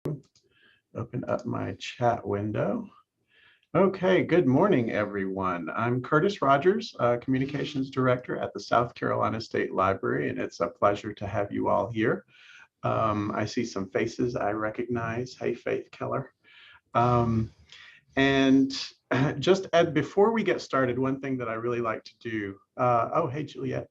Open up my chat window. Okay, good morning, everyone. I'm Curtis Rogers, Communications Director at the South Carolina State Library, and it's a pleasure to have you all here. I see some faces I recognize. Hey, Faith Keller. And just before we get started, one thing that I really like to do, oh, hey, Juliet.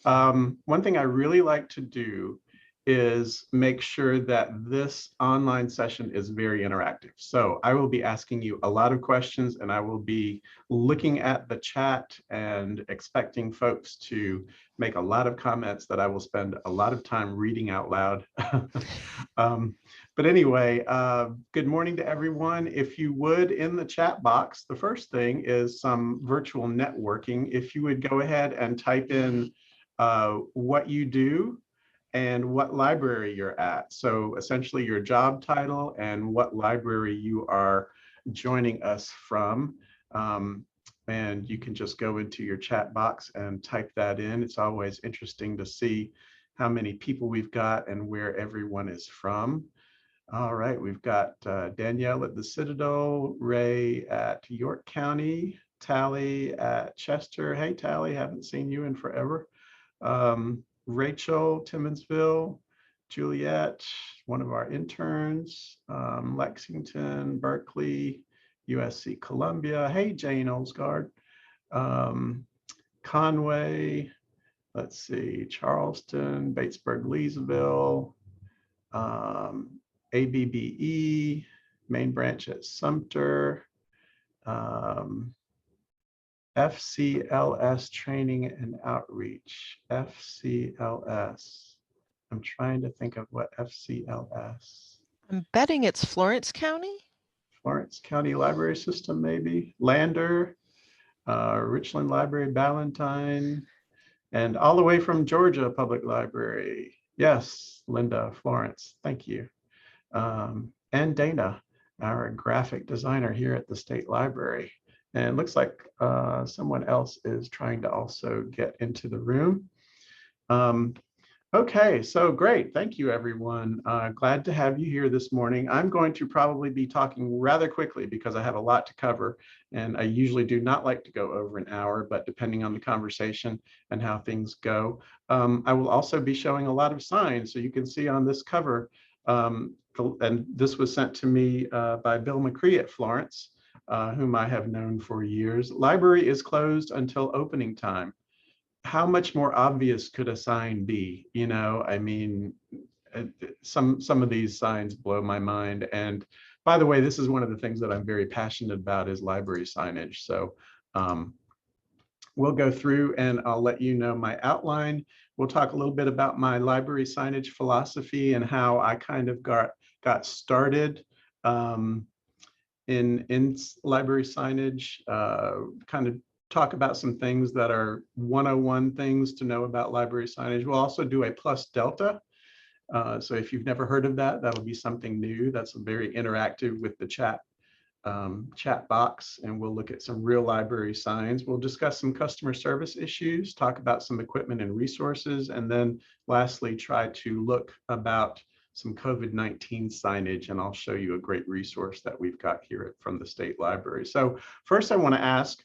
One thing I really like to do is make sure that this online session is very interactive. So I will be asking you a lot of questions, and I will be looking at the chat and expecting folks to make a lot of comments that I will spend a lot of time reading out loud. But anyway, good morning to everyone. If you would, in the chat box, the first thing is some virtual networking. If you would go ahead and type in what you do and what library you're at. So essentially your job title and what library you are joining us from. And you can just go into your chat box and type that in. It's always interesting to see how many people we've got and where everyone is from. All right, we've got Danielle at the Citadel, Ray at York County, Tally at Chester. Hey, Tally, haven't seen you in forever. Rachel, Timmonsville, Juliet, one of our interns, Lexington, Berkeley, USC Columbia. Hey, Jane Olsgaard, Conway, let's see, Charleston, Batesburg, Leesville, ABBE, main branch at Sumter, FCLS Training and Outreach, FCLS. I'm trying to think of what FCLS. I'm betting it's Florence County. Florence County Library System, maybe. Lander, Richland Library, Ballantyne, and all the way from Georgia Public Library. Yes, Linda, Florence, thank you. And Dana, our graphic designer here at the State Library. And it looks like someone else is trying to also get into the room. Okay, so great. Thank you, everyone. Glad to have you here this morning. I'm going to probably be talking rather quickly because I have a lot to cover, and I usually do not like to go over an hour, but depending on the conversation and how things go, I will also be showing a lot of signs. So you can see on this cover, and this was sent to me by Bill McCree at Florence, whom I have known for years. Library is closed until opening time. How much more obvious could a sign be? You know, I mean, some of these signs blow my mind. And by the way, this is one of the things that I'm very passionate about is library signage. So we'll go through and I'll let you know my outline. We'll talk a little bit about my library signage philosophy and how I kind of got started in library signage, kind of talk about some things that are 101 things to know about library signage. We'll also do a plus delta. So if you've never heard of that, that'll be something new. That's very interactive with the chat box, and we'll look at some real library signs. We'll discuss some customer service issues, talk about some equipment and resources, and then lastly, try to look about some COVID-19 signage, and I'll show you a great resource that we've got here from the State Library. So first I want to ask,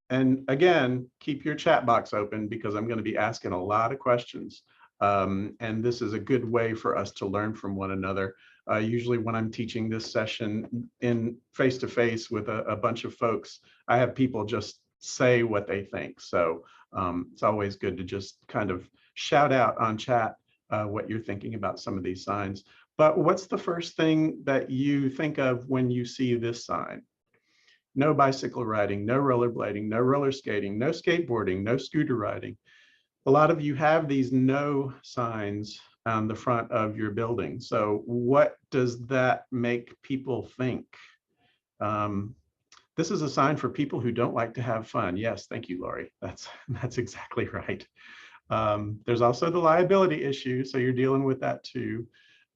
and again, keep your chat box open because I'm going to be asking a lot of questions. And this is a good way for us to learn from one another. Usually when I'm teaching this session in face-to-face with a bunch of folks, I have people just say what they think. So it's always good to just kind of shout out on chat what you're thinking about some of these signs. But what's the first thing that you think of when you see this sign? No bicycle riding, no rollerblading, no roller skating, no skateboarding, no scooter riding. A lot of you have these no signs on the front of your building. So what does that make people think? This is a sign for people who don't like to have fun. Yes, thank you, Lori. That's exactly right. There's also the liability issue, so you're dealing with that too.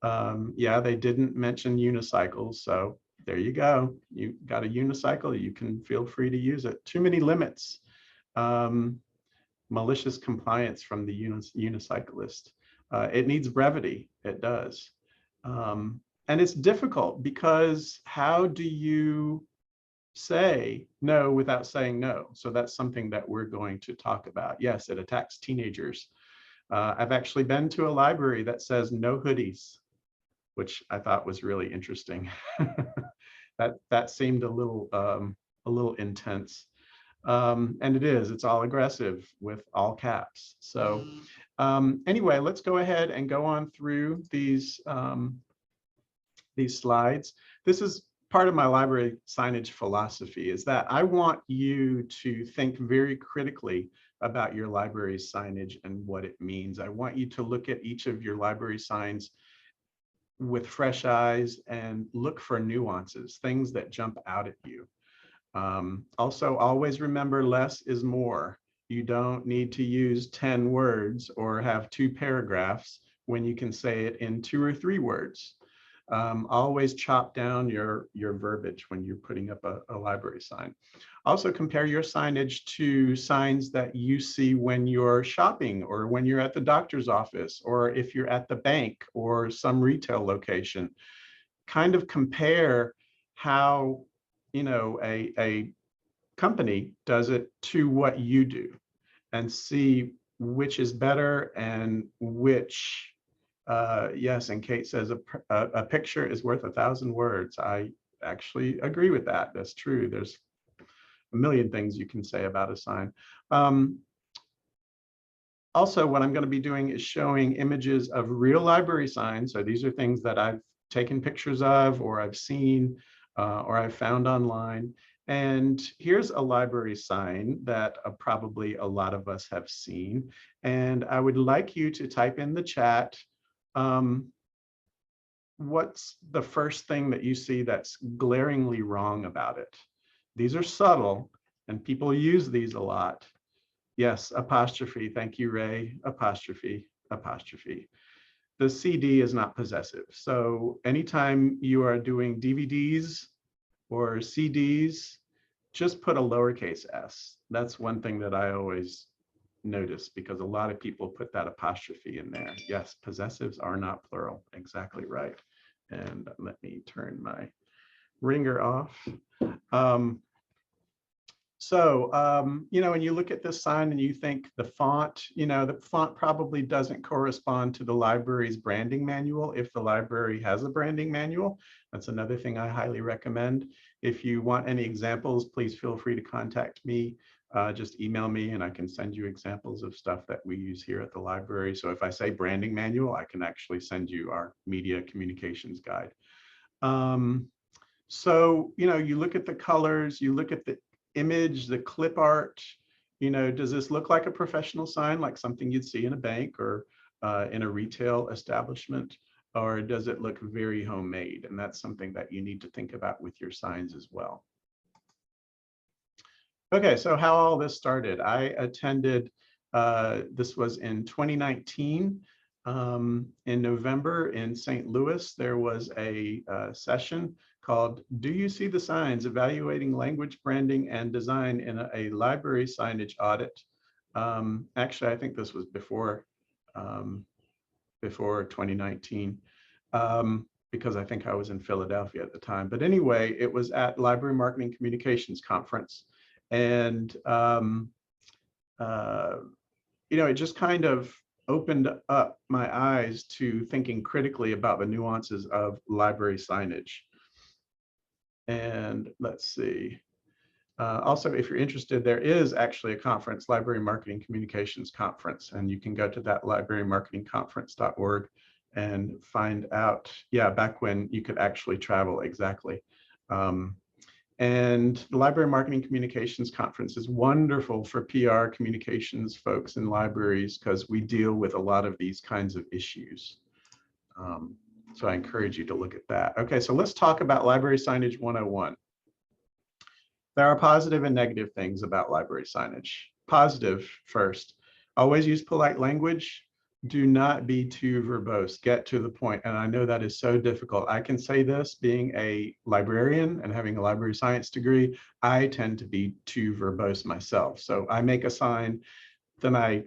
Yeah, they didn't mention unicycles, so there you go. You got a unicycle, you can feel free to use it. Too many limits. Malicious compliance from the unicyclist. It needs brevity, it does. And it's difficult because how do you say no without saying no? So that's something that we're going to talk about. Yes, it attacks teenagers. I've actually been to a library that says no hoodies, which I thought was really interesting. That seemed a little intense. And it's all aggressive with all caps. So anyway, let's go ahead and go on through these slides. This is part of my library signage philosophy, is that I want you to think very critically about your library signage and what it means. I want you to look at each of your library signs with fresh eyes and look for nuances, things that jump out at you. Also, always remember less is more. You don't need to use 10 words or have 2 paragraphs when you can say it in 2 or 3 words. Always chop down your verbiage when you're putting up a library sign. Also, compare your signage to signs that you see when you're shopping or when you're at the doctor's office or if you're at the bank or some retail location. Kind of compare how, you know, a company does it to what you do and see which is better and which yes, and Kate says a picture is worth 1,000 words. I actually agree with that. That's true. There's a million things you can say about a sign. Also, what I'm going to be doing is showing images of real library signs. So these are things that I've taken pictures of, or I've seen, or I've found online. And here's a library sign that probably a lot of us have seen. And I would like you to type in the chat, what's the first thing that you see that's glaringly wrong about it? These are subtle and people use these a lot. Yes, apostrophe. Thank you, Ray. Apostrophe, apostrophe. The CD is not possessive. So anytime you are doing DVDs or CDs, just put a lowercase s. That's one thing that I always notice because a lot of people put that apostrophe in there. Yes, possessives are not plural. Exactly right. And let me turn my ringer off. You know, when you look at this sign and you think the font, you know, the font probably doesn't correspond to the library's branding manual. If the library has a branding manual, that's another thing I highly recommend. If you want any examples, please feel free to contact me. Just email me and I can send you examples of stuff that we use here at the library. So if I say branding manual, I can actually send you our media communications guide. So, you know, you look at the colors, you look at the image, the clip art, you know, does this look like a professional sign, like something you'd see in a bank or in a retail establishment, or does it look very homemade? And that's something that you need to think about with your signs as well. Okay, so how all this started. I attended, this was in 2019, in November in St. Louis. There was a session called Do You See the Signs? Evaluating Language, Branding, and Design in a Library Signage Audit. Actually, I think this was before 2019. Because I think I was in Philadelphia at the time. But anyway, it was at Library Marketing Communications Conference. And, you know, it just kind of opened up my eyes to thinking critically about the nuances of library signage. And let's see. Also, if you're interested, there is actually a conference, Library Marketing Communications Conference, and you can go to that librarymarketingconference.org and find out, yeah, back when you could actually travel, exactly. And the Library Marketing Communications Conference is wonderful for PR communications folks in libraries because we deal with a lot of these kinds of issues. So I encourage you to look at that. Okay, so let's talk about Library Signage 101. There are positive and negative things about library signage. Positive first, always use polite language. Do not be too verbose, get to the point. And I know that is so difficult. I can say this, being a librarian and having a library science degree, I tend to be too verbose myself. So I make a sign, then I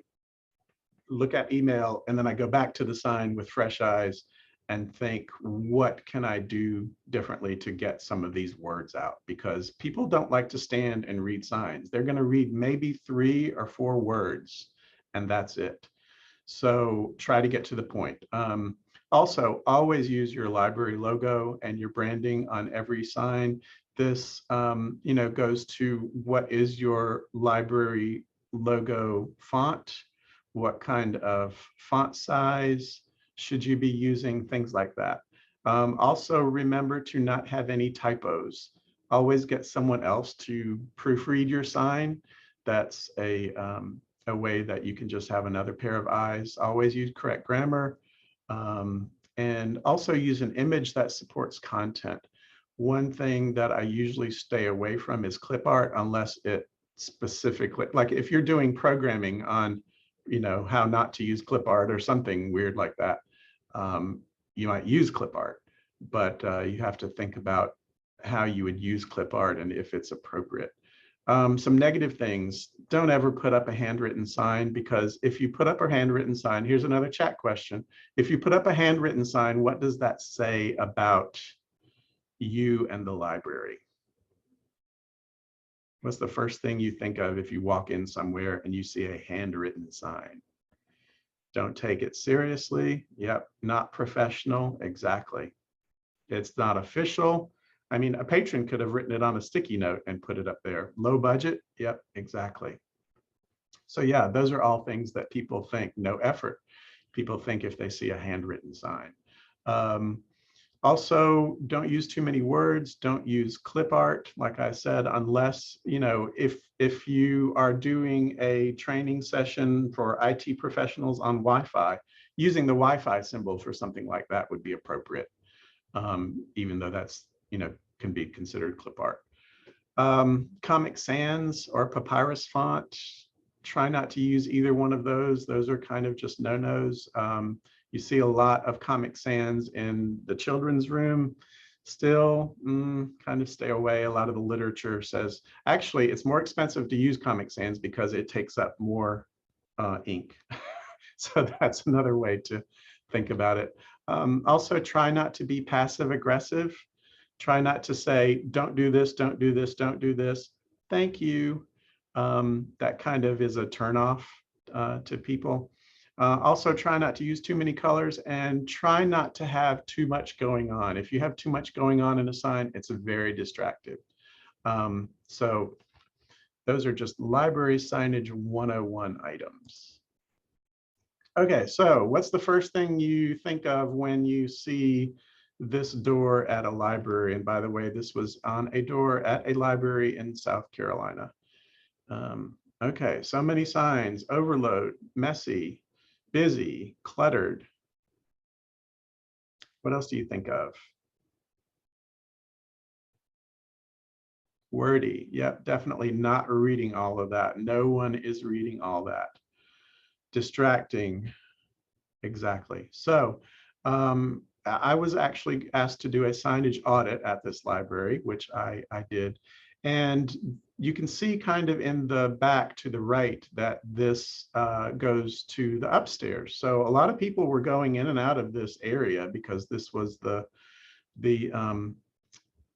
look at email, and then I go back to the sign with fresh eyes and think, what can I do differently to get some of these words out? Because people don't like to stand and read signs. They're going to read maybe 3 or 4 words, and that's it. So try to get to the point. Also, always use your library logo and your branding on every sign. This, goes to what is your library logo font? What kind of font size should you be using? Things like that. Also, remember to not have any typos. Always get someone else to proofread your sign. That's a way that you can just have another pair of eyes. Always use correct grammar, and also use an image that supports content. One thing that I usually stay away from is clip art unless it specifically, like if you're doing programming on, how not to use clip art or something weird like that, you might use clip art, but you have to think about how you would use clip art and if it's appropriate. Some negative things: don't ever put up a handwritten sign, because if you put up a handwritten sign, here's another chat question. If you put up a handwritten sign, what does that say about you and the library? What's the first thing you think of if you walk in somewhere and you see a handwritten sign? Don't take it seriously. Yep, not professional. Exactly. It's not official. I mean, a patron could have written it on a sticky note and put it up there. Low budget? Yep, exactly. So yeah, those are all things that people think. No effort. People think if they see a handwritten sign. Also, don't use too many words. Don't use clip art, like I said, unless, if you are doing a training session for IT professionals on Wi-Fi, using the Wi-Fi symbol for something like that would be appropriate, even though that's, can be considered clip art. Comic Sans or papyrus font, try not to use either one of those. Those are kind of just no-nos. You see a lot of Comic Sans in the children's room. Still, kind of stay away. A lot of the literature says, actually, it's more expensive to use Comic Sans because it takes up more ink. So that's another way to think about it. Also, try not to be passive aggressive. Try not to say, don't do this, don't do this, don't do this. Thank you. That kind of is a turnoff to people. Also, try not to use too many colors, and try not to have too much going on. If you have too much going on in a sign, it's very distracting. So those are just library signage 101 items. Okay, so what's the first thing you think of when you see this door at a library? And by the way, this was on a door at a library in South Carolina. Okay, so many signs: overload, messy, busy, cluttered. What else do you think of? Wordy. Yep, definitely not reading all of that. No one is reading all that. Distracting. Exactly. So I was actually asked to do a signage audit at this library, which I did. And you can see kind of in the back to the right that this goes to the upstairs. So a lot of people were going in and out of this area because this was the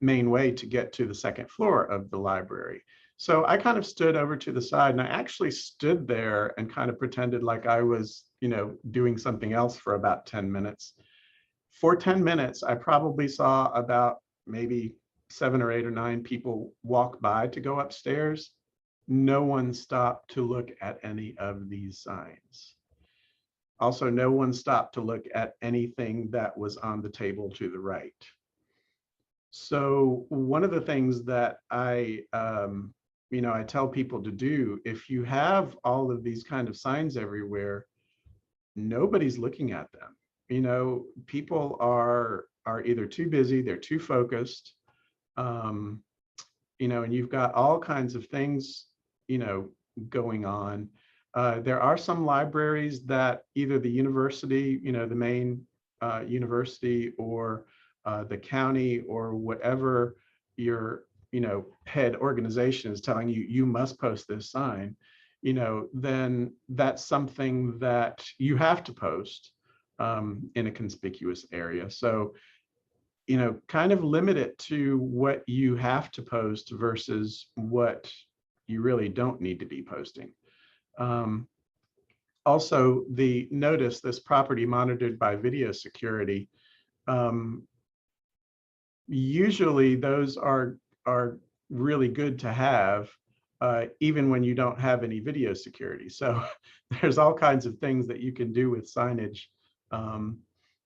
main way to get to the second floor of the library. So I kind of stood over to the side, and I actually stood there and kind of pretended like I was, doing something else for about 10 minutes. For 10 minutes, I probably saw about maybe 7 or 8 or 9 people walk by to go upstairs. No one stopped to look at any of these signs. Also, no one stopped to look at anything that was on the table to the right. So one of the things that I tell people to do, if you have all of these kind of signs everywhere, nobody's looking at them. People are either too busy, they're too focused, and you've got all kinds of things, going on. There are some libraries that either the university, the main university, or the county, or whatever your head organization is telling you, you must post this sign, then that's something that you have to post. in a conspicuous area. So, you know, kind of limit it to what you have to post versus what you really don't need to be posting. Also, the notice, this property monitored by video security, usually those are really good to have, even when you don't have any video security. So there's all kinds of things that you can do with signage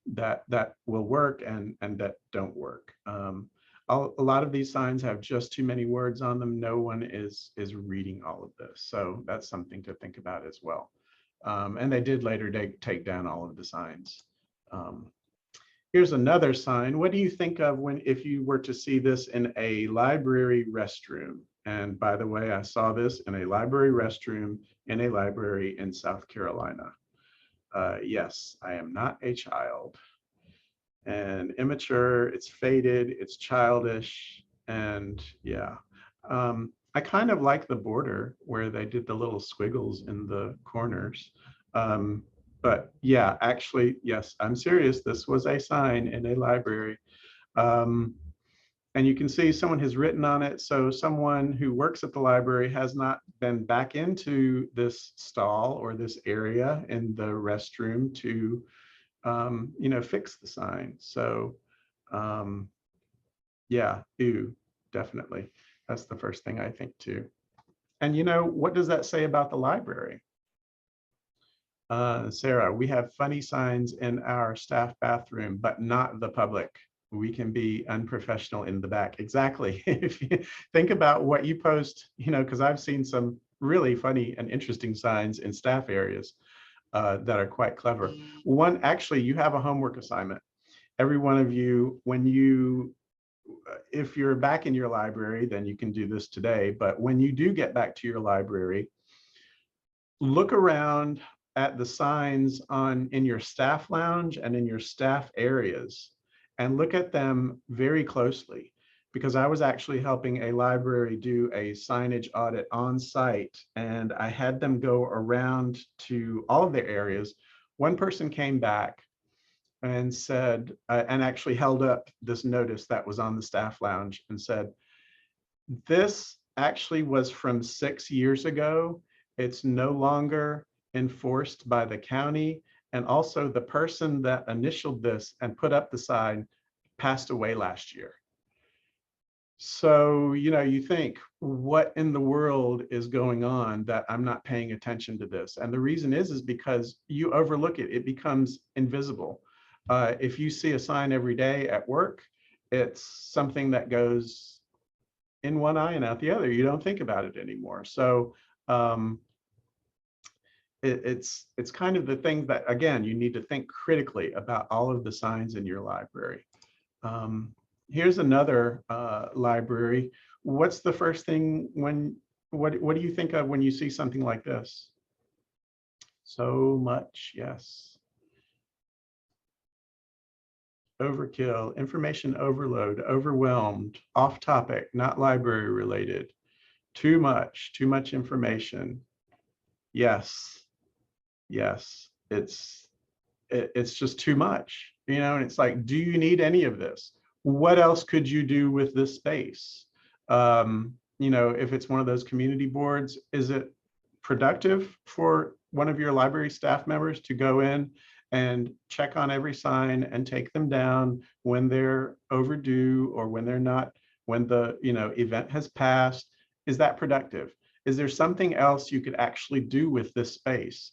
that will work and that don't work. A lot of these signs have just too many words on them. No one is reading all of this. So that's something to think about as well. And they did later take down all of the signs. Here's another sign. What do you think of if you were to see this in a library restroom? And by the way, I saw this in a library restroom in a library in South Carolina. Yes, I am not a child. And immature, it's faded, it's childish, and yeah. I kind of like the border where they did the little squiggles in the corners. But yeah, actually, yes, I'm serious. This was a sign in a library. And you can see someone has written on it. So someone who works at the library has not been back into this stall or this area in the restroom to, you know, fix the sign. So yeah, ew, definitely. That's the first thing I think too. And you know, what does that say about the library? Sarah, we have funny signs in our staff bathroom, but not the public. We can be unprofessional in the back. Exactly. If you think about what you post, you know, because I've seen some really funny and interesting signs in staff areas that are quite clever. One, actually, you have a homework assignment. Every one of you, if you're back in your library, then you can do this today. But when you do get back to your library, look around at the signs in your staff lounge and in your staff areas and look at them very closely, because I was actually helping a library do a signage audit on site, and I had them go around to all of their areas. One person came back and said, and actually held up this notice that was on the staff lounge and said, this actually was from 6 years ago. It's no longer enforced by the county. And also the person that initialed this and put up the sign passed away last year. So, you know, you think, what in the world is going on that I'm not paying attention to this? And the reason is because you overlook it. It becomes invisible. If you see a sign every day at work, it's something that goes in one eye and out the other. You don't think about it anymore. So it's kind of the thing that, again, you need to think critically about all of the signs in your library. Here's another library. What's the first thing what do you think of when you see something like this? So much, yes. Overkill, information overload, overwhelmed, off topic, not library related, too much information. Yes, yes, it's just too much, you know, and it's like, do you need any of this? What else could you do with this space? You know, if it's one of those community boards, is it productive for one of your library staff members to go in and check on every sign and take them down when they're overdue or when they're not, when the, you know, event has passed? Is that productive? Is there something else you could actually do with this space?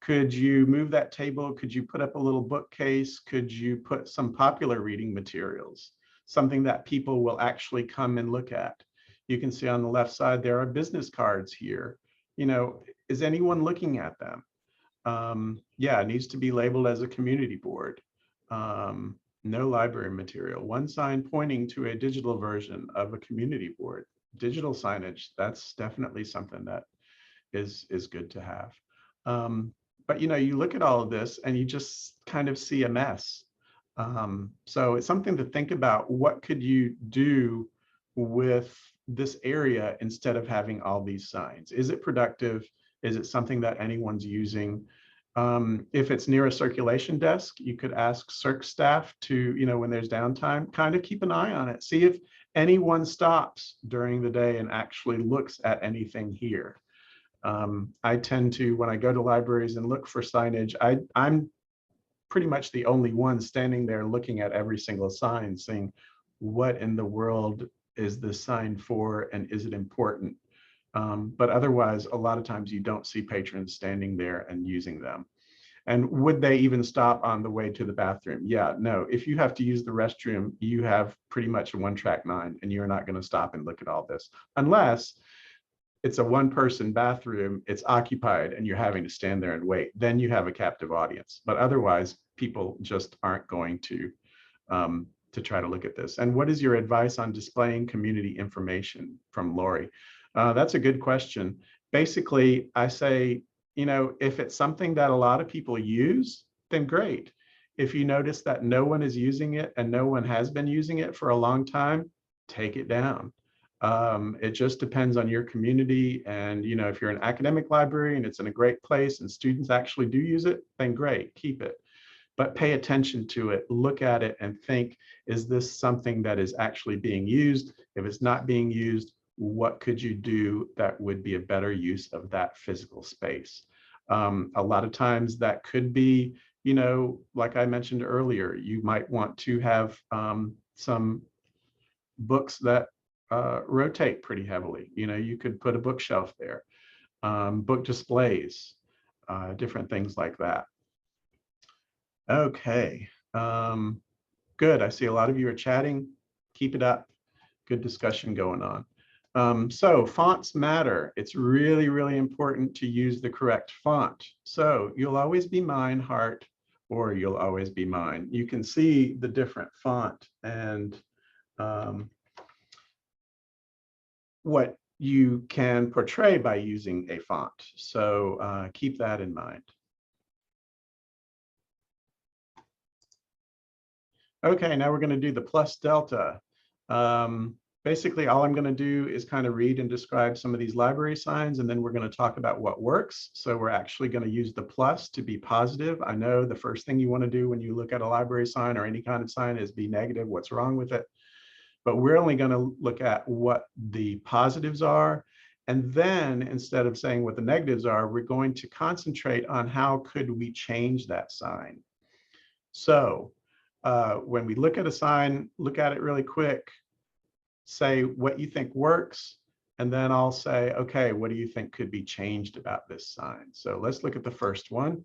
Could you move that table? Could you put up a little bookcase? Could you put some popular reading materials, something that people will actually come and look at? You can see on the left side, there are business cards here. You know, is anyone looking at them? Yeah, it needs to be labeled as a community board. No library material. One sign pointing to a digital version of a community board. Digital signage, that's definitely something that is good to have. But you know, you look at all of this and you just kind of see a mess. So it's something to think about. What could you do with this area instead of having all these signs? Is it productive? Is it something that anyone's using? If it's near a circulation desk, you could ask circ staff to, when there's downtime, kind of keep an eye on it. See if anyone stops during the day and actually looks at anything here. I tend to, when I go to libraries and look for signage, I'm pretty much the only one standing there looking at every single sign, saying, what in the world is this sign for and is it important? But otherwise, a lot of times you don't see patrons standing there and using them. And would they even stop on the way to the bathroom? Yeah, no. If you have to use the restroom, you have pretty much a one-track mind, and you're not going to stop and look at all this unless it's a one-person bathroom, it's occupied, and you're having to stand there and wait. Then you have a captive audience. But otherwise, people just aren't going to try to look at this. And what is your advice on displaying community information, from Lori? That's a good question. Basically, I say, if it's something that a lot of people use, then great. If you notice that no one is using it and no one has been using it for a long time, take it down. It just depends on your community. And, if you're an academic library and it's in a great place and students actually do use it, then great, keep it. But pay attention to it, look at it and think, is this something that is actually being used? If it's not being used, what could you do that would be a better use of that physical space? A lot of times that could be, like I mentioned earlier, you might want to have some books that rotate pretty heavily. You could put a bookshelf there, book displays, different things like that. Okay, good. I see a lot of you are chatting. Keep it up. Good discussion going on. So fonts matter. It's really, really important to use the correct font. So you'll always be mine, heart, or you'll always be mine. You can see the different font and what you can portray by using a font. So keep that in mind. Okay, now we're going to do the plus delta. Basically, all I'm going to do is kind of read and describe some of these library signs, and then we're going to talk about what works. So we're actually going to use the plus to be positive. I know the first thing you want to do when you look at a library sign or any kind of sign is be negative, what's wrong with it. But we're only going to look at what the positives are. And then instead of saying what the negatives are, we're going to concentrate on how could we change that sign. So when we look at a sign, look at it really quick, say what you think works, and then I'll say, okay, what do you think could be changed about this sign? So let's look at the first one.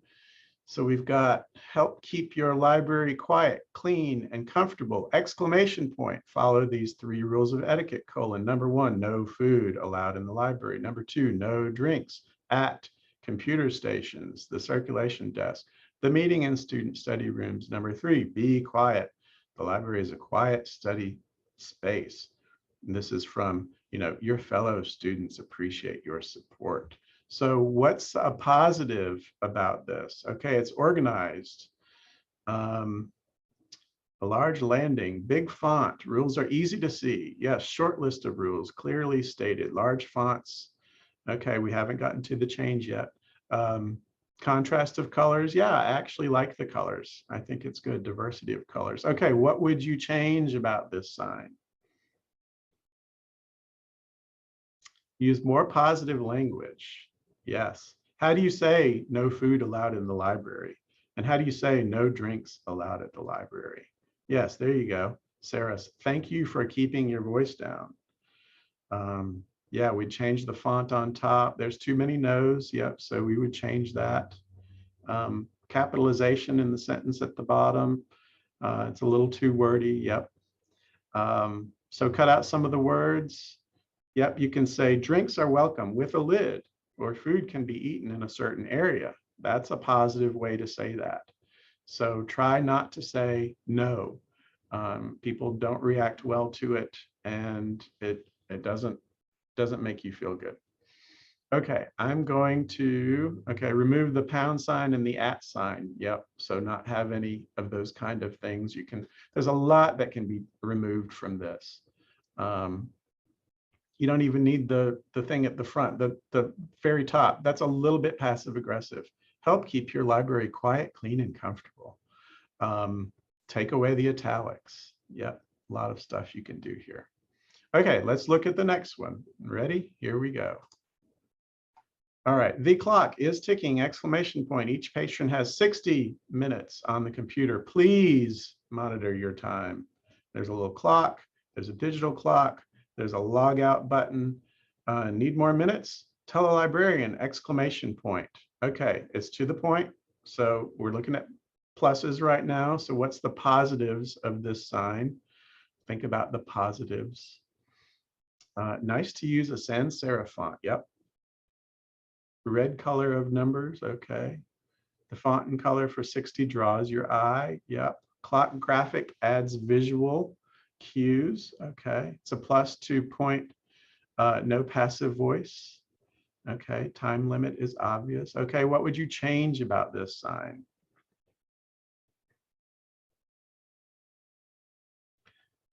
So we've got help keep your library quiet, clean, and comfortable, exclamation point. Follow these 3 rules of etiquette, colon. Number 1, no food allowed in the library. Number 2, no drinks at computer stations, the circulation desk, the meeting and student study rooms. Number 3, be quiet. The library is a quiet study space. And this is from, your fellow students appreciate your support. So what's a positive about this? Okay, it's organized. A large landing, big font, rules are easy to see. Yes, short list of rules, clearly stated, large fonts. Okay, we haven't gotten to the change yet. Contrast of colors. Yeah, I actually like the colors. I think it's good, diversity of colors. Okay, what would you change about this sign? Use more positive language. Yes. How do you say no food allowed in the library? And how do you say no drinks allowed at the library? Yes, there you go. Sarah, thank you for keeping your voice down. Yeah, we changed the font on top. There's too many no's. Yep, so we would change that. Capitalization in the sentence at the bottom. It's a little too wordy. Yep. So cut out some of the words. Yep, you can say drinks are welcome with a lid, or food can be eaten in a certain area. That's a positive way to say that. So try not to say no. People don't react well to it, and it doesn't make you feel good. Okay, I'm going to, remove the pound sign and the @ sign. Yep, so not have any of those kind of things. There's a lot that can be removed from this. You don't even need the thing at the front, the very top. That's a little bit passive aggressive. help keep your library quiet, clean, and comfortable. Take away the italics. Yep, a lot of stuff you can do here. Okay, let's look at the next one. Ready? Here we go. All right, the clock is ticking, exclamation point. Each patron has 60 minutes on the computer. Please monitor your time. There's a little clock, there's a digital clock, there's a log out button. Need more minutes? Tell a librarian, exclamation point. Okay, it's to the point. So we're looking at pluses right now. So what's the positives of this sign? Think about the positives. Nice to use a sans serif font. Yep. Red color of numbers. Okay. The font and color for 60 draws your eye. Yep. Clock graphic adds visual cues. Okay. It's a plus to point. No passive voice. Okay. Time limit is obvious. Okay. What would you change about this sign?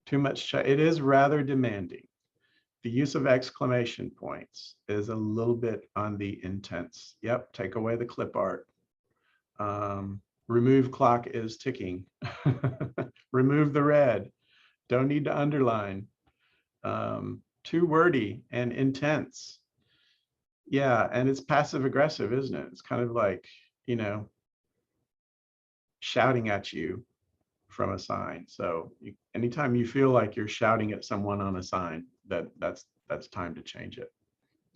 Too much. It is rather demanding. The use of exclamation points is a little bit on the intense. Yep, take away the clip art. Remove clock is ticking. Remove the red. Don't need to underline. Too wordy and intense. Yeah, and it's passive aggressive, isn't it? It's kind of like, you know, shouting at you from a sign. So anytime you feel like you're shouting at someone on a sign, that's time to change it.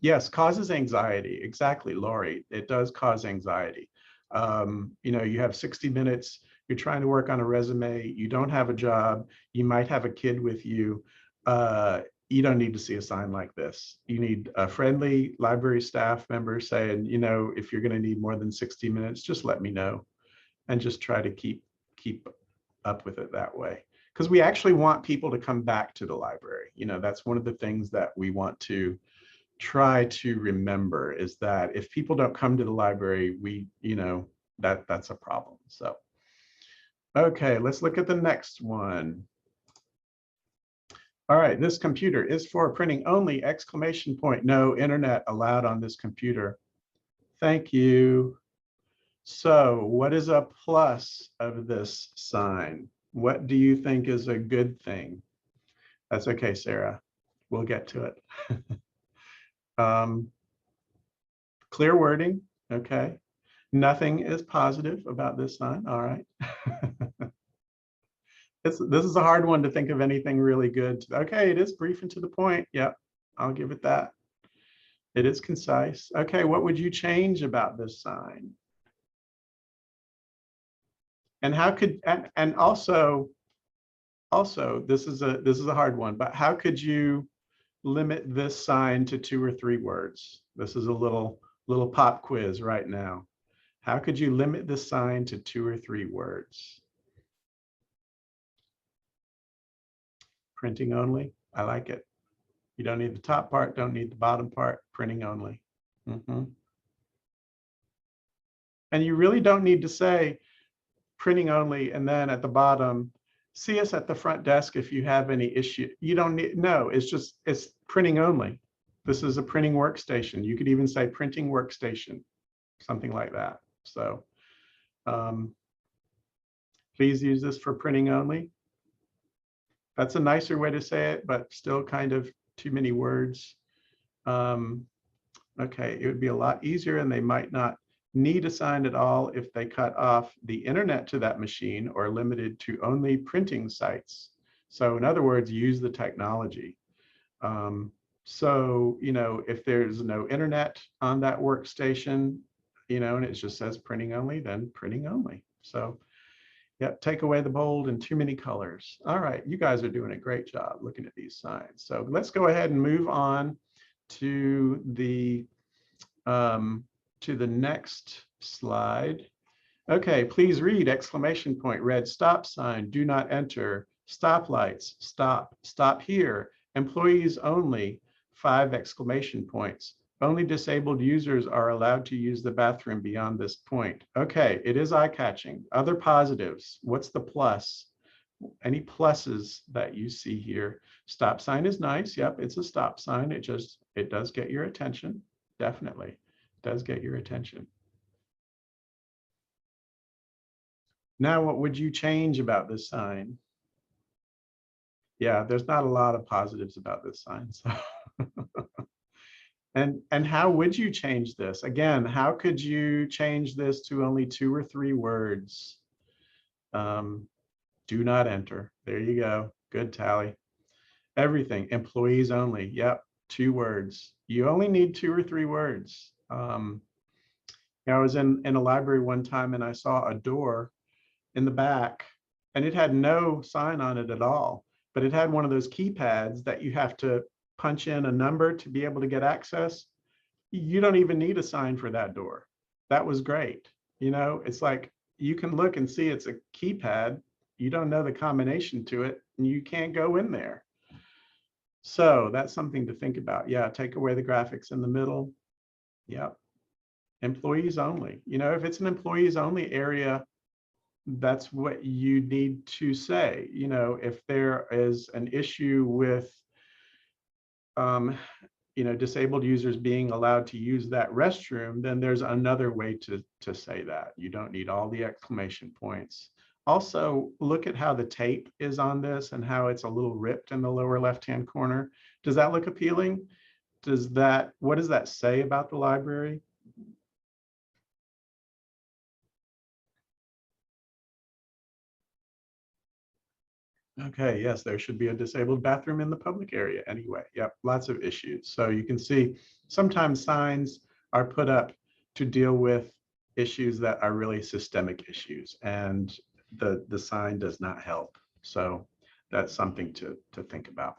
Yes, causes anxiety. Exactly, Lori. It does cause anxiety. You know, you have 60 minutes, you're trying to work on a resume, you don't have a job, you might have a kid with you. You don't need to see a sign like this. You need a friendly library staff member saying, you know, if you're going to need more than 60 minutes, just let me know, and just try to keep up with it that way. Because we actually want people to come back to the library. You know, that's one of the things that we want to try to remember, is that if people don't come to the library, you know, that's a problem. So, okay, let's look at the next one. All right, this computer is for printing only, exclamation point. No internet allowed on this computer. Thank you. So what is a plus of this sign? What do you think is a good thing? That's okay, Sarah. We'll get to it. Clear wording. Okay. Nothing is positive about this sign. All right. This is a hard one to think of anything really good. Okay, it is brief and to the point. Yep, I'll give it that. It is concise. Okay, what would you change about this sign? And how could, and also this is a hard one, but how could you limit this sign to 2 or 3 words? This is a little pop quiz right now. How could you limit this sign to 2 or 3 words? Printing only. I like it. You don't need the top part, don't need the bottom part, printing only. And you really don't need to say printing only and then at the bottom, see us at the front desk if you have any issue. You don't need, no, it's printing only. This is a printing workstation. You could even say printing workstation, something like that. So please use this for printing only. That's a nicer way to say it, but still kind of too many words. Okay, it would be a lot easier, and they might not need a sign at all if they cut off the internet to that machine or limited to only printing sites. So in other words, use the technology. So, you know, if there's no internet on that workstation, you know, and it just says printing only, then printing only. So, yep, take away the bold and too many colors. All right, you guys are doing a great job looking at these signs. So let's go ahead and move on to the next slide. Okay, please read, exclamation point, red stop sign, do not enter, stoplights, stop, stop here, employees only, 5 exclamation points. Only disabled users are allowed to use the bathroom beyond this point. Okay, it is eye-catching. Other positives, what's the plus? Any pluses that you see here? Stop sign is nice. Yep, it's a stop sign. It does get your attention. Definitely does get your attention. Now, what would you change about this sign? Yeah, there's not a lot of positives about this sign. So. And how would you change this? Again, how could you change this to only 2 or 3 words? Do not enter. There you go. Good tally. Everything, employees only. Yep, 2 words. You only need 2 or 3 words. I was in a library one time and I saw a door in the back and it had no sign on it at all, but it had one of those keypads that you have to punch in a number to be able to get access. You don't even need a sign for that door. That was great. It's like you can look and see it's a keypad. You don't know the combination to it and you can't go in there. So that's something to think about. Yeah, take away the graphics in the middle. Yep. Employees only. If it's an employees only area, that's what you need to say. If there is an issue with disabled users being allowed to use that restroom, then there's another way to say that. You don't need all the exclamation points. Also, look at how the tape is on this and how it's a little ripped in the lower left-hand corner. Does that look appealing? What does that say about the library? Okay, yes, there should be a disabled bathroom in the public area anyway. Yep, lots of issues. So you can see sometimes signs are put up to deal with issues that are really systemic issues, and the sign does not help. So that's something to think about.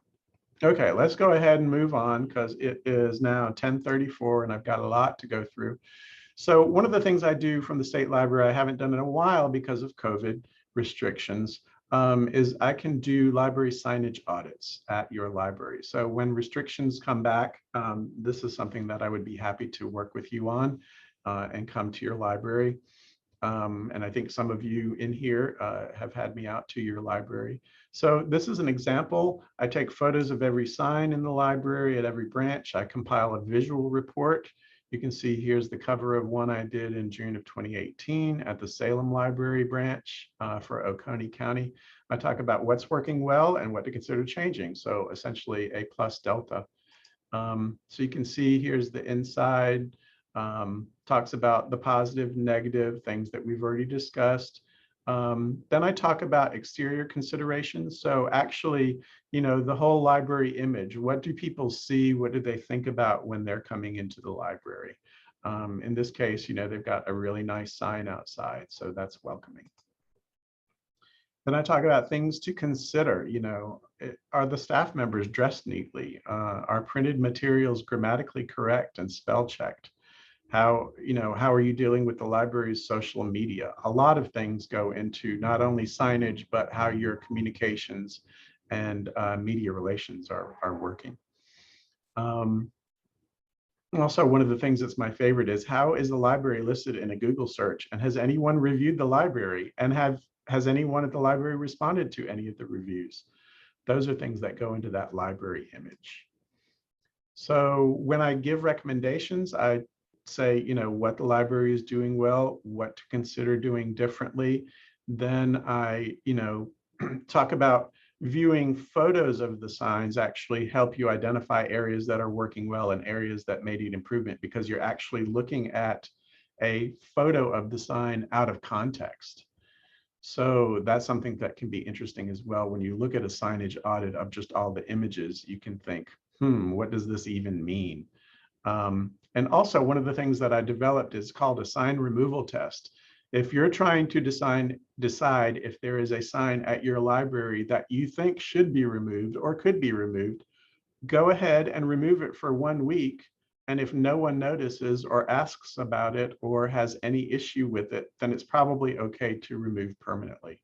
Okay, let's go ahead and move on because it is now 10:34 and I've got a lot to go through. So one of the things I do from the State Library, I haven't done in a while because of COVID restrictions, is I can do library signage audits at your library. So when restrictions come back, this is something that I would be happy to work with you on and come to your library. And I think some of you in here have had me out to your library. So this is an example. I take photos of every sign in the library at every branch. I compile a visual report. You can see here's the cover of one I did in June of 2018 at the Salem Library branch for Oconee County. I talk about what's working well and what to consider changing. So essentially a plus delta. So you can see here's the inside, talks about the positive, negative, things that we've already discussed. Then I talk about exterior considerations. So actually, the whole library image, what do people see? What do they think about when they're coming into the library? In this case, they've got a really nice sign outside, so that's welcoming. Then I talk about things to consider. Are the staff members dressed neatly? Are printed materials grammatically correct and spell checked? How are you dealing with the library's social media? A lot of things go into not only signage, but how your communications and media relations are working. Also, one of the things that's my favorite is how is the library listed in a Google search? And has anyone reviewed the library? And has anyone at the library responded to any of the reviews? Those are things that go into that library image. So when I give recommendations, I say, what the library is doing well, what to consider doing differently. Then I, talk about viewing photos of the signs actually help you identify areas that are working well and areas that may need improvement because you're actually looking at a photo of the sign out of context. So that's something that can be interesting as well. When you look at a signage audit of just all the images, you can think, what does this even mean? And also one of the things that I developed is called a sign removal test. If you're trying to decide if there is a sign at your library that you think should be removed or could be removed, go ahead and remove it for 1 week. And if no one notices or asks about it or has any issue with it, then it's probably okay to remove permanently.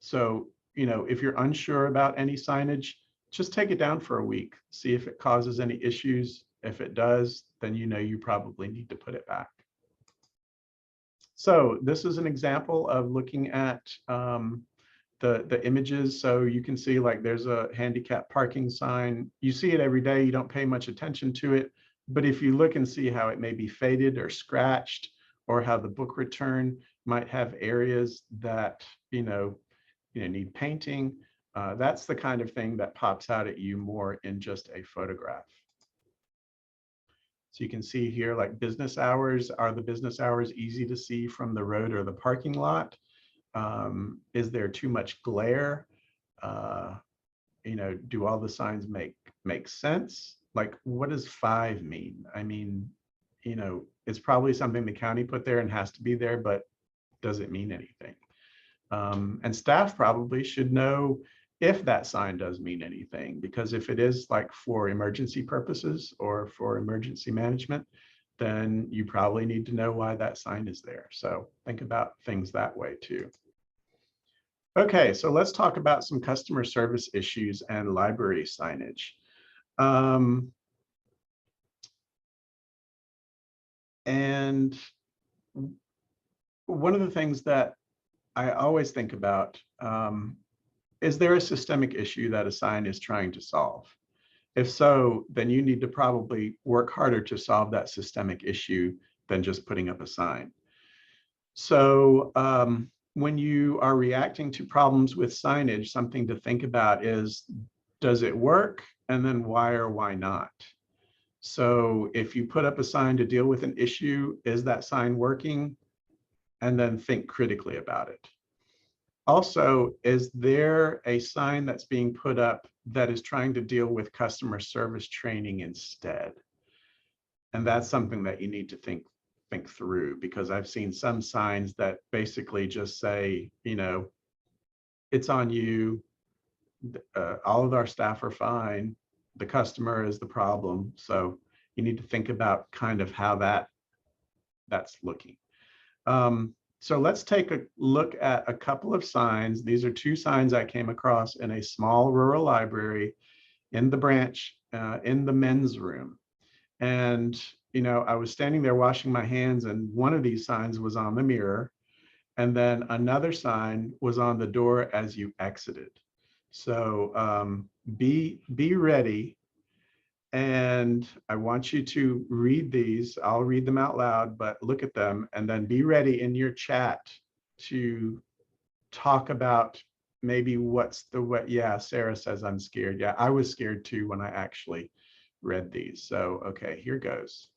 So, if you're unsure about any signage, just take it down for a week, see if it causes any issues. If it does, then you probably need to put it back. So this is an example of looking at the images. So you can see like there's a handicap parking sign. You see it every day, you don't pay much attention to it. But if you look and see how it may be faded or scratched, or how the book return might have areas that, need painting. That's the kind of thing that pops out at you more in just a photograph. So you can see here, like business hours, are the business hours easy to see from the road or the parking lot? Is there too much glare? Do all the signs make sense? Like, what does 5 mean? I mean, it's probably something the county put there and has to be there, but does it mean anything? And staff probably should know if that sign does mean anything, because if it is like for emergency purposes or for emergency management, then you probably need to know why that sign is there. So think about things that way too. Okay, so let's talk about some customer service issues and library signage. And one of the things that I always think about, is there a systemic issue that a sign is trying to solve? If so, then you need to probably work harder to solve that systemic issue than just putting up a sign. So when you are reacting to problems with signage, something to think about is, does it work? And then why or why not? So if you put up a sign to deal with an issue, is that sign working? And then think critically about it. Also, is there a sign that's being put up that is trying to deal with customer service training instead? And that's something that you need to think through, because I've seen some signs that basically just say, it's on you. All of our staff are fine. The customer is the problem. So you need to think about kind of how that's looking. So let's take a look at a couple of signs. These are 2 signs I came across in a small rural library in the branch, in the men's room. And, I was standing there washing my hands, and one of these signs was on the mirror. And then another sign was on the door as you exited. So be ready. And I want you to read these. I'll read them out loud, but look at them and then be ready in your chat to talk about maybe what. Yeah, Sarah says I'm scared. Yeah, I was scared too when I actually read these. So, okay, here goes.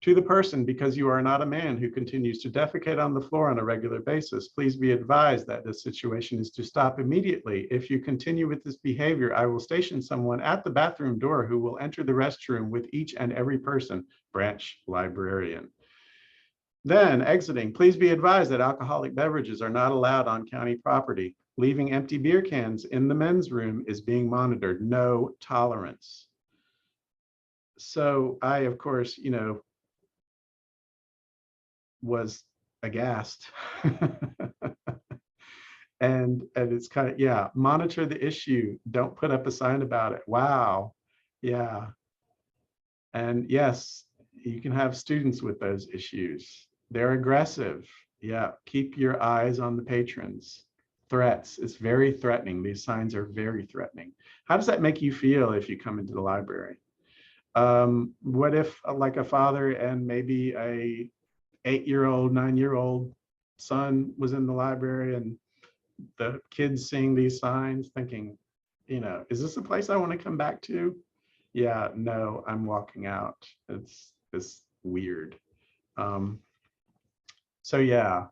To the person, because you are not a man who continues to defecate on the floor on a regular basis, please be advised that this situation is to stop immediately. If you continue with this behavior, I will station someone at the bathroom door who will enter the restroom with each and every person. Branch librarian. Then, exiting, please be advised that alcoholic beverages are not allowed on county property. Leaving empty beer cans in the men's room is being monitored. No tolerance. So I, of course, was aghast. and it's kind of, yeah, monitor the issue. Don't put up a sign about it. Wow. Yeah. And yes, you can have students with those issues. They're aggressive. Yeah. Keep your eyes on the patrons. Threats. It's very threatening. These signs are very threatening. How does that make you feel if you come into the library? What if like a father and maybe a 8-year-old, 9-year-old son was in the library, and the kids seeing these signs thinking, is this a place I want to come back to? Yeah, no, I'm walking out. It's weird. So yeah,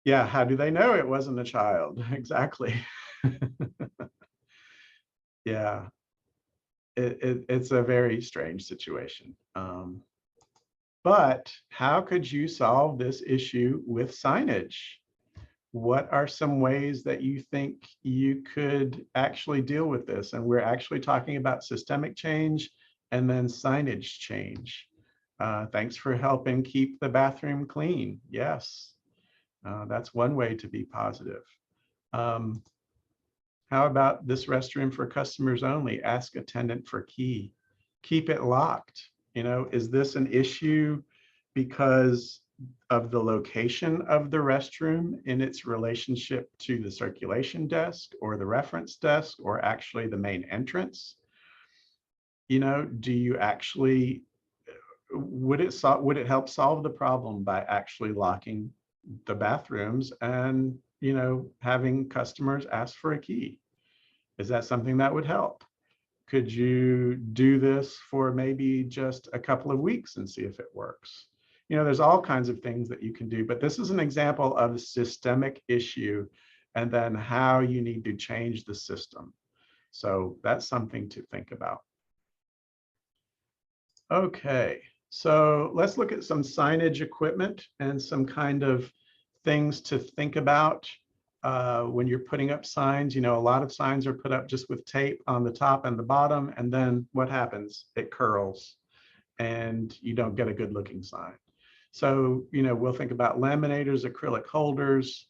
how do they know it wasn't a child? Exactly. Yeah, it's a very strange situation. But how could you solve this issue with signage? What are some ways that you think you could actually deal with this? And we're actually talking about systemic change and then signage change. Thanks for helping keep the bathroom clean. Yes, that's one way to be positive. How about this restroom for customers only? Ask attendant for key. Keep it locked. Is this an issue because of the location of the restroom in its relationship to the circulation desk or the reference desk or actually the main entrance? Do you actually, would it help solve the problem by actually locking the bathrooms and, having customers ask for a key? Is that something that would help? Could you do this for maybe just a couple of weeks and see if it works? There's all kinds of things that you can do, but this is an example of a systemic issue and then how you need to change the system. So that's something to think about. Okay, so let's look at some signage equipment and some kind of things to think about when you're putting up signs. A lot of signs are put up just with tape on the top and the bottom, and then what happens? It curls and you don't get a good looking sign. So, we'll think about laminators, acrylic holders,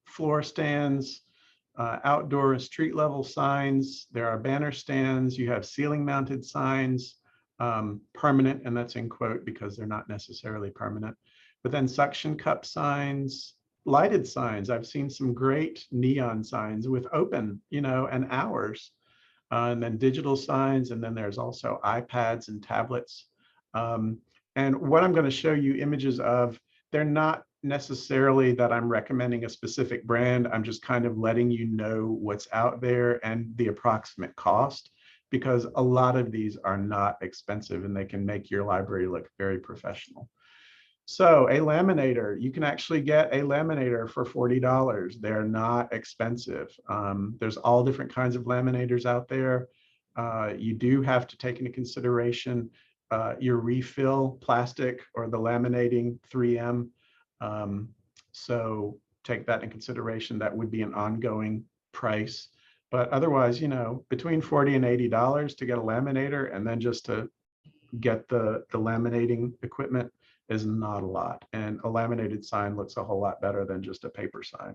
floor stands, outdoor and street level signs. There are banner stands. You have ceiling mounted signs, permanent, and that's in quote because they're not necessarily permanent. But then suction cup signs, lighted signs. I've seen some great neon signs with open, and hours. And then digital signs, and then there's also iPads and tablets. And what I'm going to show you images of, they're not necessarily that I'm recommending a specific brand. I'm just kind of letting you know what's out there and the approximate cost, because a lot of these are not expensive and they can make your library look very professional. So a laminator, you can actually get a laminator for $40. They're not expensive. There's all different kinds of laminators out there. You do have to take into consideration your refill plastic or the laminating 3M. So take that in consideration. That would be an ongoing price. But otherwise, between $40 and $80 to get a laminator, and then just to get the laminating equipment is not a lot. And a laminated sign looks a whole lot better than just a paper sign.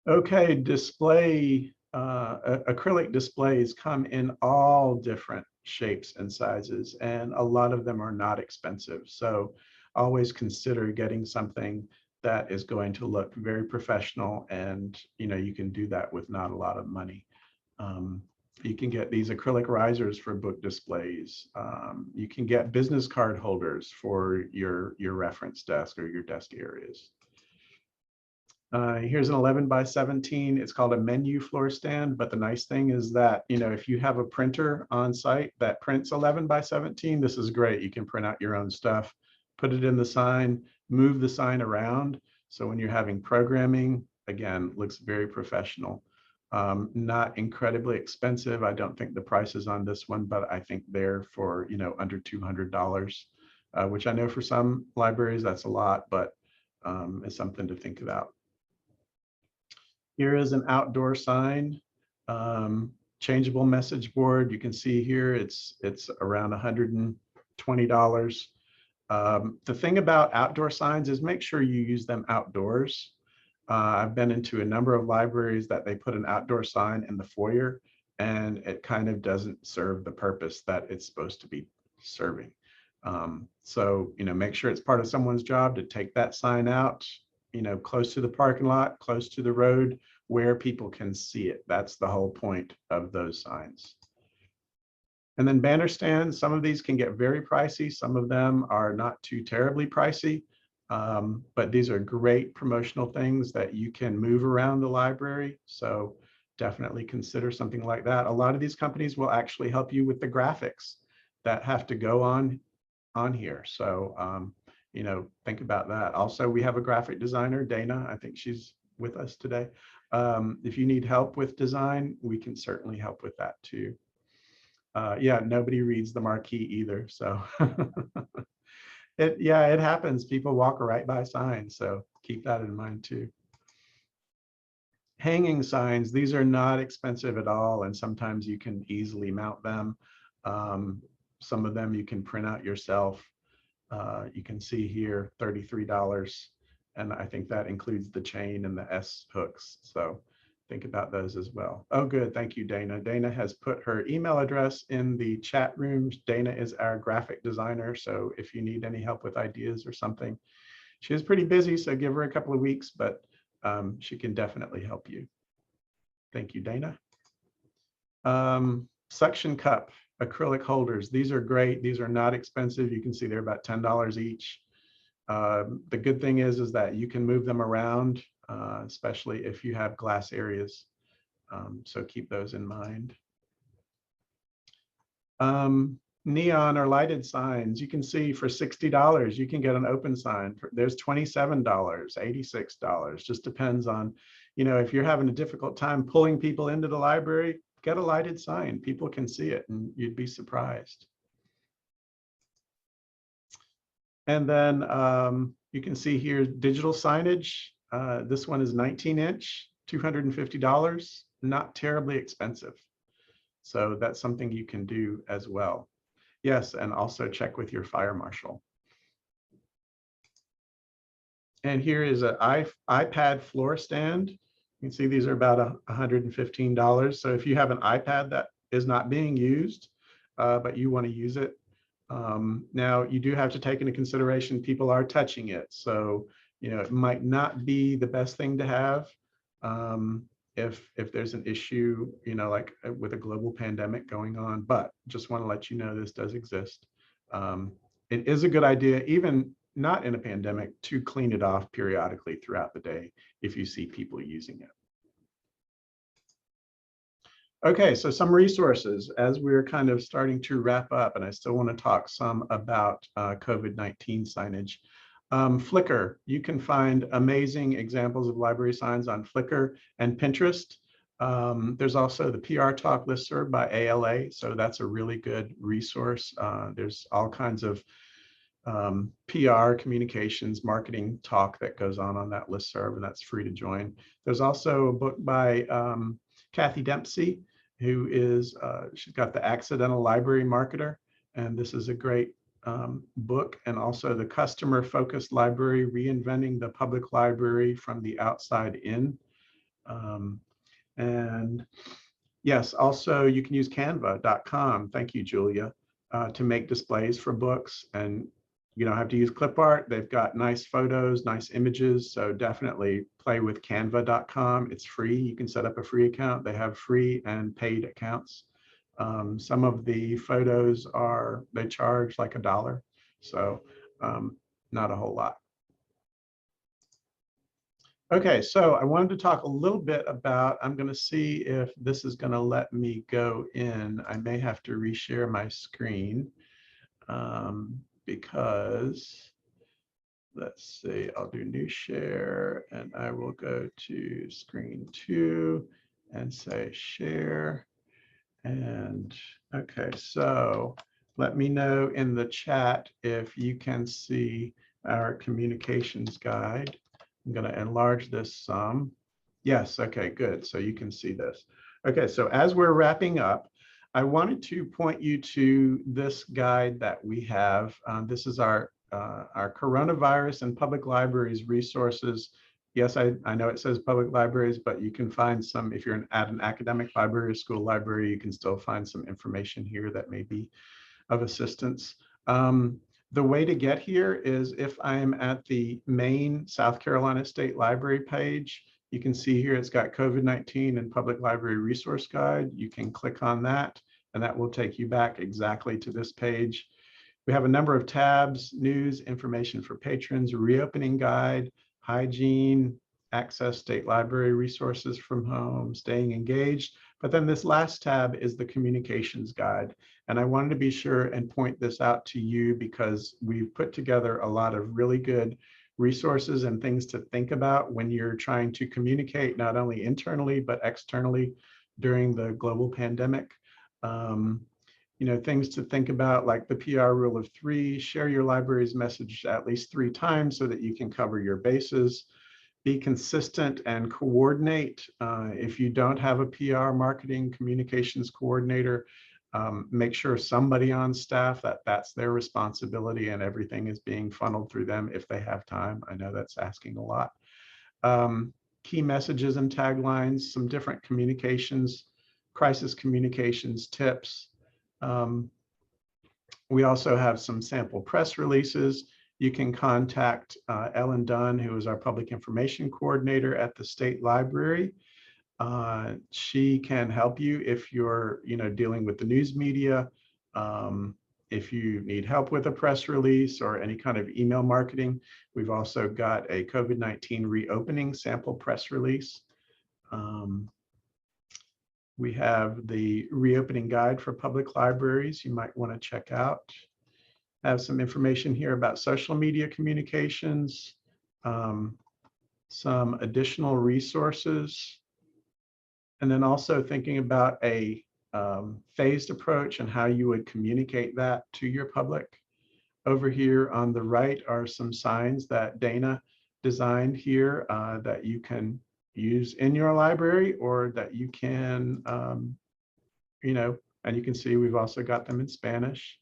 Okay, display, acrylic displays come in all different shapes and sizes, and a lot of them are not expensive. So always consider getting something that is going to look very professional, and you can do that with not a lot of money. You can get these acrylic risers for book displays. You can get business card holders for your reference desk or your desk areas. Here's an 11 by 17. It's called a menu floor stand, but the nice thing is that, if you have a printer on site that prints 11 by 17, this is great. You can print out your own stuff, put it in the sign, move the sign around. So when you're having programming, again, looks very professional. Not incredibly expensive. I don't think the price is on this one, but I think they're for, under $200, which I know for some libraries that's a lot, but it's something to think about. Here is an outdoor sign, changeable message board. You can see here it's around $120. The thing about outdoor signs is make sure you use them outdoors. I've been into a number of libraries that they put an outdoor sign in the foyer, and it kind of doesn't serve the purpose that it's supposed to be serving. So, make sure it's part of someone's job to take that sign out, close to the parking lot, close to the road, where people can see it. That's the whole point of those signs. And then banner stands, some of these can get very pricey. Some of them are not too terribly pricey. But these are great promotional things that you can move around the library. So definitely consider something like that. A lot of these companies will actually help you with the graphics that have to go on here. So, think about that. Also, we have a graphic designer, Dana. I think she's with us today. If you need help with design, we can certainly help with that too. Yeah, nobody reads the marquee either. So it happens. People walk right by signs. So keep that in mind too. Hanging signs, these are not expensive at all. And sometimes you can easily mount them. Some of them you can print out yourself. You can see here, $33. And I think that includes the chain and the S hooks. So think about those as well. Oh, good. Thank you, Dana. Dana has put her email address in the chat room. Dana is our graphic designer. So if you need any help with ideas or something, she is pretty busy. So give her a couple of weeks, but she can definitely help you. Thank you, Dana. Suction cup. acrylic holders. These are great. These are not expensive. You can see they're about $10 each. The good thing is that you can move them around, especially if you have glass areas. So keep those in mind. Neon or lighted signs, you can see for $60, you can get an open sign. There's $27, $86, just depends on, if you're having a difficult time pulling people into the library, get a lighted sign. People can see it and you'd be surprised. And then you can see here digital signage. This one is 19-inch, $250, not terribly expensive. So that's something you can do as well. Yes, and also check with your fire marshal. And here is an iPad floor stand. You can see these are about $115. So if you have an iPad that is not being used, but you want to use it, now you do have to take into consideration people are touching it. So, it might not be the best thing to have. If there's an issue, like with a global pandemic going on, but just want to let you know this does exist. It is a good idea, even not in a pandemic, to clean it off periodically throughout the day if you see people using it. Okay, so some resources as we're kind of starting to wrap up, and I still want to talk some about COVID-19 signage. Flickr, you can find amazing examples of library signs on Flickr and Pinterest. There's also the PR Talk listserv by ALA, so that's a really good resource. There's all kinds of PR, communications, marketing talk that goes on that listserv, and that's free to join. There's also a book by Kathy Dempsey, who is, she's got the Accidental Library Marketer, and this is a great book, and also the Customer Focused Library, Reinventing the Public Library from the Outside In. And yes, also you can use canva.com, thank you, Julia, to make displays for books, and you don't have to use clip art. They've got nice photos, nice images, so definitely play with canva.com. It's free. You can set up a free account. They have free and paid accounts. Some of the photos they charge like $1, so not a whole lot. Okay, so I wanted to talk a little bit about, I'm going to see if this is going to let me go in. I may have to reshare my screen because, let's see, I'll do new share and I will go to screen 2 and say share. And okay, so let me know in the chat if you can see our communications guide. I'm going to enlarge this some. Yes, okay, good. So you can see this. Okay, so as we're wrapping up, I wanted to point you to this guide that we have. This is our coronavirus and public libraries resources. Yes, I know it says public libraries, but you can find some, if you're at an academic library or school library, you can still find some information here that may be of assistance. The way to get here is if I'm at the main South Carolina State Library page, you can see here it's got COVID-19 and Public Library Resource Guide. You can click on that, and that will take you back exactly to this page. We have a number of tabs: news, information for patrons, reopening guide, hygiene, access state library resources from home, staying engaged. But then this last tab is the communications guide. And I wanted to be sure and point this out to you because we've put together a lot of really good resources and things to think about when you're trying to communicate not only internally, but externally during the global pandemic. Things to think about like the PR rule of 3, share your library's message at least 3 times so that you can cover your bases. Be consistent and coordinate. If you don't have a PR, marketing, communications coordinator, make sure somebody on staff that's their responsibility and everything is being funneled through them if they have time. I know that's asking a lot. Key messages and taglines, some different communications, crisis communications tips. We also have some sample press releases. You can contact Ellen Dunn, who is our public information coordinator at the State Library. She can help you if you're dealing with the news media. If you need help with a press release or any kind of email marketing, we've also got a COVID-19 reopening sample press release. We have the reopening guide for public libraries you might want to check out. I have some information here about social media communications, some additional resources, and then also thinking about a phased approach and how you would communicate that to your public. Over here on the right are some signs that Dana designed here that you can use in your library, or that you can, and you can see we've also got them in Spanish.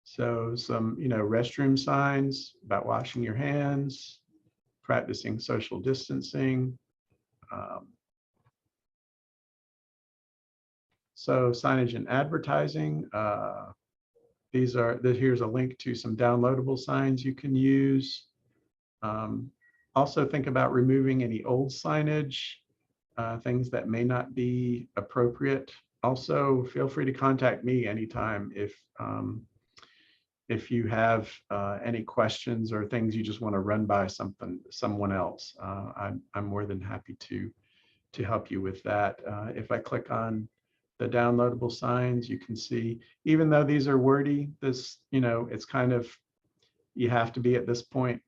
So some, restroom signs about washing your hands, practicing social distancing. So signage and advertising. Here's a link to some downloadable signs you can use. Also think about removing any old signage, things that may not be appropriate. Also, feel free to contact me anytime if you have any questions or things you just want to run by someone else. I'm more than happy to help you with that. If I click on the downloadable signs, you can see, even though these are wordy, this, it's kind of, you have to be at this point.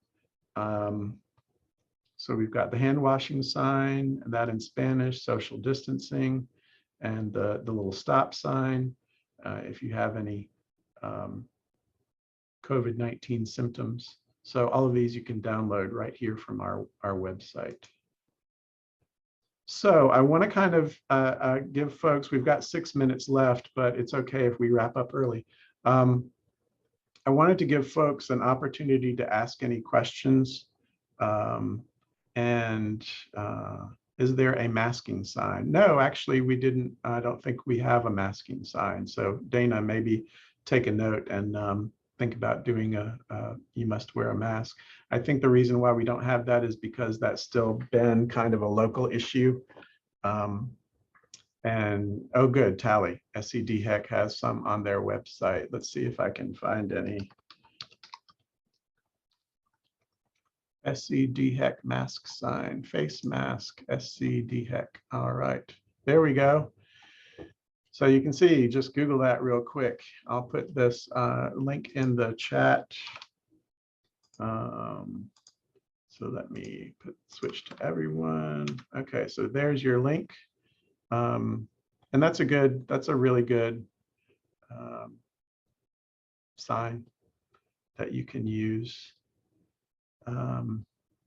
So we've got the hand washing sign, that in Spanish, social distancing, and the little stop sign. If you have any COVID-19 symptoms. So all of these you can download right here from our website. So I want to kind of give folks, we've got 6 minutes left, but it's okay if we wrap up early. I wanted to give folks an opportunity to ask any questions. Is there a masking sign? No, actually we didn't. I don't think we have a masking sign. So Dana, maybe take a note and think about doing you must wear a mask. I think the reason why we don't have that is because that's still been kind of a local issue. And oh good, Tally, SCDHEC has some on their website. Let's see if I can find any. SCDHEC mask sign, face mask, SCDHEC. All right, there we go. So you can see, just Google that real quick. I'll put this link in the chat. So let me switch to everyone. Okay, so there's your link. And that's a really good sign that you can use.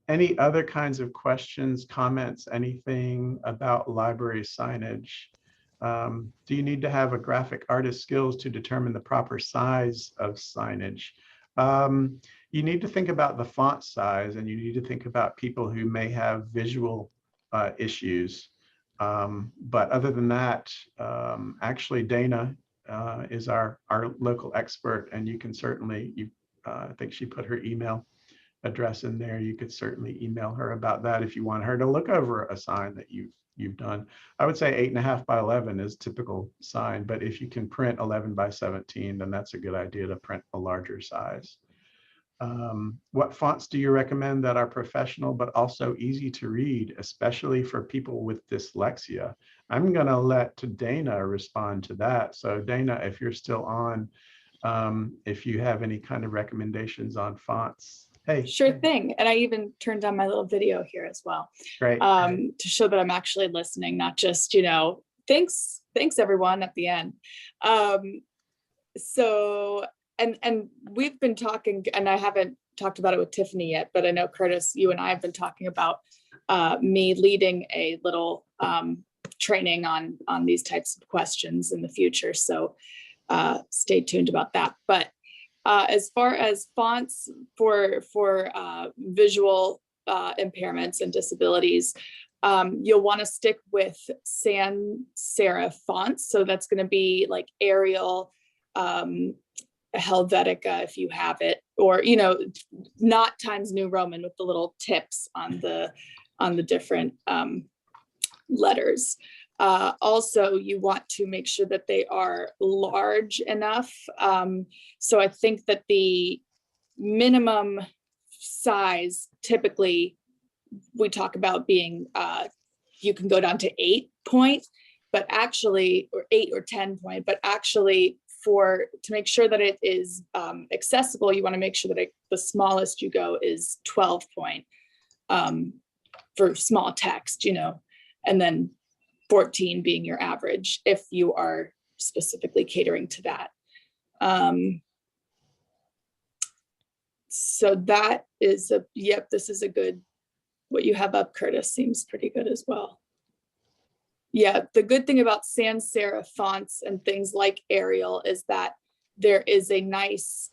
Any other kinds of questions, comments, anything about library signage? Do you need to have a graphic artist skills to determine the proper size of signage? You need to think about the font size, and you need to think about people who may have visual issues. But other than that, actually Dana is our local expert, and you can certainly, I think she put her email address in there. You could certainly email her about that if you want her to look over a sign that you've done. I would say 8.5 by 11 is typical sign, but if you can print 11 by 17, then that's a good idea to print a larger size. What fonts do you recommend that are professional but also easy to read, especially for people with dyslexia? I'm going to let Dana respond to that. So Dana, if you're still on, if you have any kind of recommendations on fonts. Hey. Sure thing. And I even turned on my little video here as well. Great. To show that I'm actually listening, not just, thanks everyone at the end. So, and we've been talking, and I haven't talked about it with Tiffany yet, but I know Curtis, you and I have been talking about me leading a little training on these types of questions in the future. So stay tuned about that. But as far as fonts for visual impairments and disabilities, you'll want to stick with sans serif fonts. So that's going to be like Arial, Helvetica if you have it, or not Times New Roman with the little tips on the different letters. Also, you want to make sure that they are large enough. So I think that the minimum size, typically we talk about being, you can go down to 8 point, but actually, or 8 or 10 point, but actually to make sure that it is accessible, you want to make sure that the smallest you go is 12 point for small text, and then 14 being your average if you are specifically catering to that. So that is yep, this is a good, what you have up, Curtis, seems pretty good as well. Yeah, the good thing about sans serif fonts and things like Arial is that there is a nice,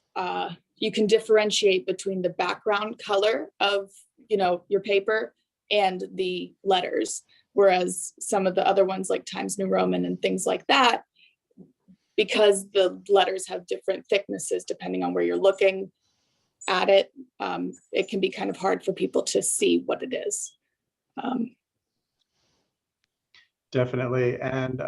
you can differentiate between the background color of, your paper and the letters. Whereas some of the other ones like Times New Roman and things like that, because the letters have different thicknesses depending on where you're looking at it, it can be kind of hard for people to see what it is. Definitely. And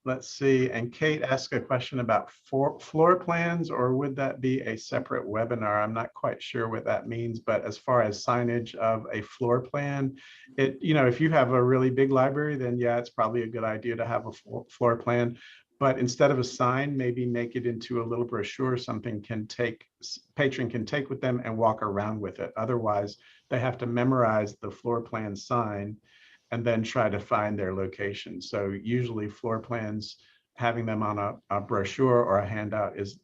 let's see. And Kate asked a question about floor plans, or would that be a separate webinar? I'm not quite sure what that means, but as far as signage of a floor plan, if you have a really big library, then yeah, it's probably a good idea to have a floor plan. But instead of a sign, maybe make it into a little brochure, something patron can take with them and walk around with it. Otherwise, they have to memorize the floor plan sign and then try to find their location. So usually floor plans, having them on a brochure or a handout is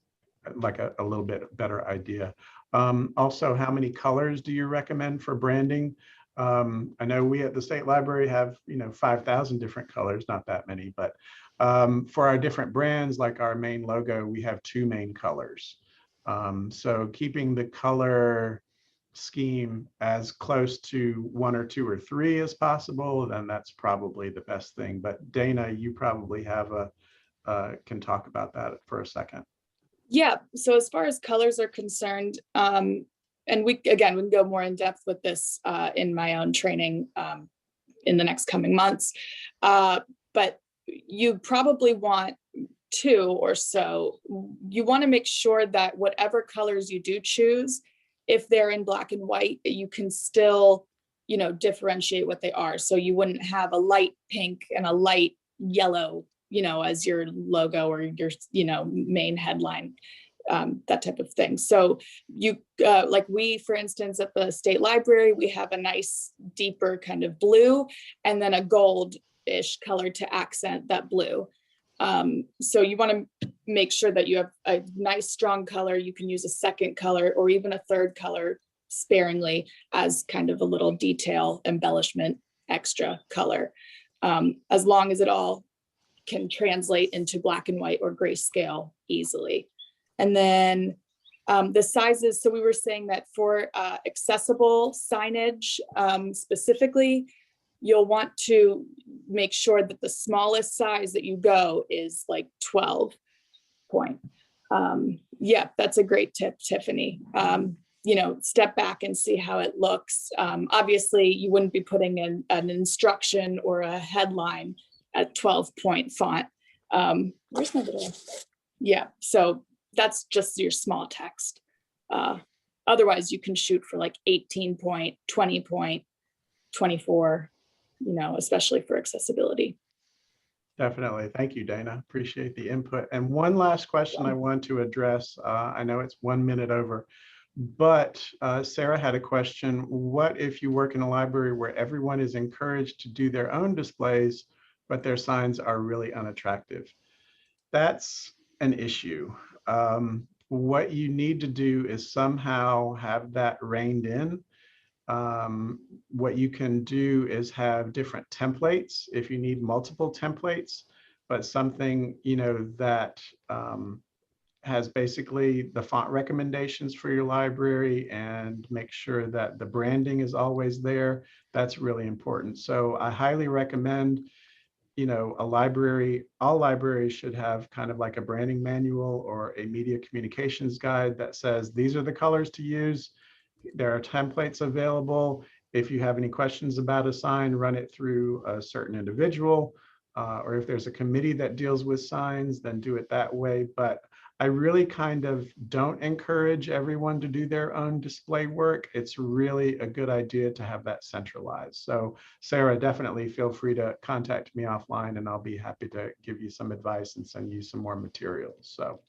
like a little bit better idea. Also, how many colors do you recommend for branding? I know we at the State Library have 5,000 different colors, not that many, but for our different brands, like our main logo, we have 2 main colors. So keeping the color scheme as close to 1 or 2 or 3 as possible, then that's probably the best thing. But Dana, you probably have can talk about that for a second. Yeah, so as far as colors are concerned, and we can go more in depth with this in my own training in the next coming months, but you probably want 2 or so. You want to make sure that whatever colors you do choose, if they're in black and white, you can still, differentiate what they are. So you wouldn't have a light pink and a light yellow, as your logo or your, main headline, that type of thing. So you, like we, for instance, at the State Library, we have a nice deeper kind of blue and then a gold-ish color to accent that blue. So you want to make sure that you have a nice strong color. You can use a second color or even a third color sparingly as kind of a little detail embellishment extra color, as long as it all can translate into black and white or grayscale easily. And then the sizes, so we were saying that for accessible signage specifically, you'll want to make sure that the smallest size that you go is like 12 point. Yeah, that's a great tip, Tiffany. Step back and see how it looks. Obviously, you wouldn't be putting in an instruction or a headline at 12-point font. Where's my little? Yeah, so that's just your small text. Otherwise, you can shoot for like 18 point, 20 point, 24, especially for accessibility. Definitely. Thank you, Dana. Appreciate the input. And one last question I want to address. I know it's 1 minute over, but Sarah had a question. What if you work in a library where everyone is encouraged to do their own displays, but their signs are really unattractive? That's an issue. What you need to do is somehow have that reined in. What you can do is have different templates if you need multiple templates, but something that has basically the font recommendations for your library and make sure that the branding is always there. That's really important. So I highly recommend, all libraries should have kind of like a branding manual or a media communications guide that says these are the colors to use. There are templates available. If you have any questions about a sign, run it through a certain individual. or if there's a committee that deals with signs, then do it that way. But I really kind of don't encourage everyone to do their own display work. It's really a good idea to have that centralized. So Sarah, definitely feel free to contact me offline and I'll be happy to give you some advice and send you some more materials. So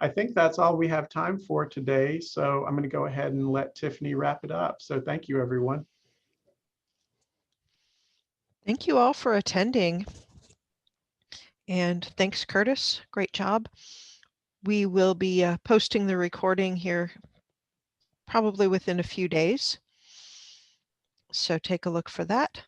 I think that's all we have time for today. So I'm going to go ahead and let Tiffany wrap it up. So thank you, everyone. Thank you all for attending. And thanks, Curtis. Great job. We will be posting the recording here probably within a few days. So take a look for that.